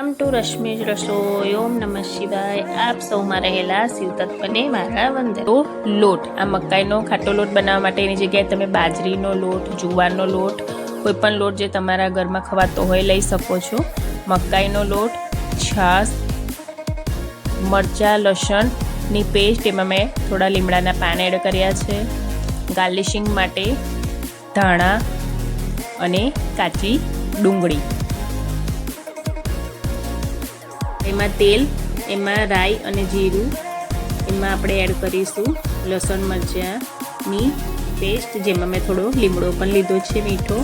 Welcome to રશ્મિજ રસોઈ. ઓમ નમઃ શિવાય. આપ સૌમાં રહેલા શિવ તત્વને મારા વંદન. તો લોટ, આ મકાઈનો ખાટો લોટ બનાવવા માટે એની જગ્યાએ તમે બાજરીનો લોટ, જુવારનો લોટ, કોઈ પણ લોટ જે તમારા ઘરમાં ખવાતો હોય લઈ શકો છો. મકાઈનો લોટ, છાશ, મરચાં, લસણની પેસ્ટ, એમાં મેં થોડા લીમડાના પાન એડ કર્યા છે. ગાર્લિશિંગ માટે ધાણા અને કાચી ડુંગળી. એમાં તેલ, એમાં રાઈ અને જીરું, એમાં આપણે એડ કરીશું લસણ મરચાંની પેસ્ટ, જેમાં મેં થોડો લીમડો પણ લીધો છે મીઠો,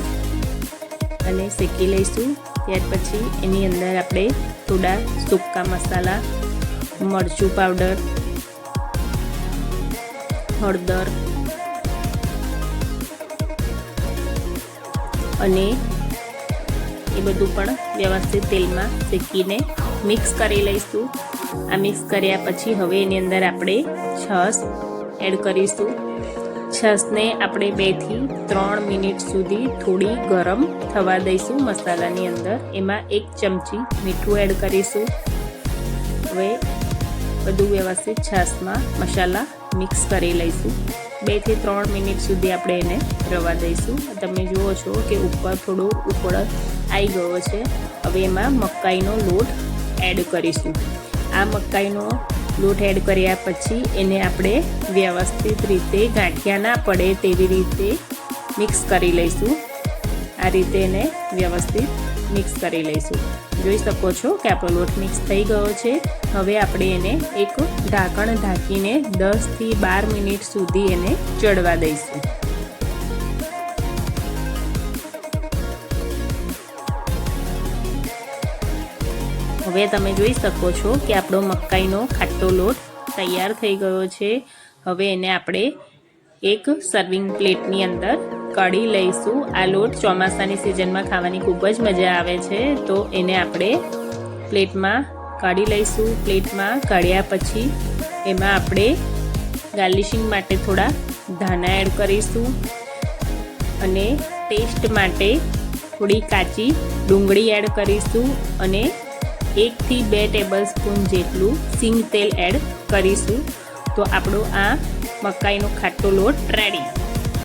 અને શેકી લઈશું. ત્યાર પછી એની અંદર આપણે થોડા સૂકા મસાલા, મરચું પાવડર, હળદર અને એ બધું પણ વ્યવસ્થિત તેલમાં શેકીને મિક્સ કરી લઈશું. આ મિક્સ કર્યા પછી હવે એની અંદર આપણે છાશ એડ કરીશું. છાશને આપણે 2 થી 3 મિનિટ સુધી થોડી ગરમ થવા દઈશું મસાલાની અંદર. એમાં 1 ચમચી મીઠું એડ કરીશું. હવે બધું વ્યવસ્થિત છાશમાં મસાલા મિક્સ કરી લઈશું. 2 થી 3 મિનિટ સુધી આપણે એને રવા દઈશું. તમે જુઓ છો કે ઉપર થોડો ઉકળ આવી ગયો છે. હવે એમાં મકાઈનો લોટ એડ કરીશું. આ મકાઈનો લોટ એડ કર્યા પછી એને આપણે વ્યવસ્થિત રીતે ગાંઠિયા ના પડે તેવી રીતે મિક્સ કરી લઈશું. આ રીતે એને વ્યવસ્થિત મિક્સ કરી લઈશું. જોઈ શકો છો કે આપણો લોટ મિક્સ થઈ ગયો છે. હવે આપણે એને એક ઢાંકણ ઢાંકીને 10 થી 12 મિનિટ સુધી એને ચડવા દઈશું. હવે તમે જોઈ શકો છો કે આપણો મકાઈનો ખાટો લોટ તૈયાર થઈ ગયો છે. હવે એને આપણે એક સર્વિંગ પ્લેટની અંદર કાઢી લઈશું. આ લોટ ચોમાસાની સિઝનમાં ખાવાની ખૂબ જ મજા આવે છે. તો એને આપણે પ્લેટમાં કાઢી લઈશું. પ્લેટમાં કાઢ્યા પછી એમાં આપણે ગાર્લિશિંગ માટે થોડા ધાણા એડ કરીશું, અને ટેસ્ટ માટે થોડી કાચી ડુંગળી એડ કરીશું, અને 1 થી 2 ટેબલ સ્પૂન જેટલું સિંગ તેલ એડ કરીશું. તો આપણો આ મકાઈનો ખાટો લોટ રેડી.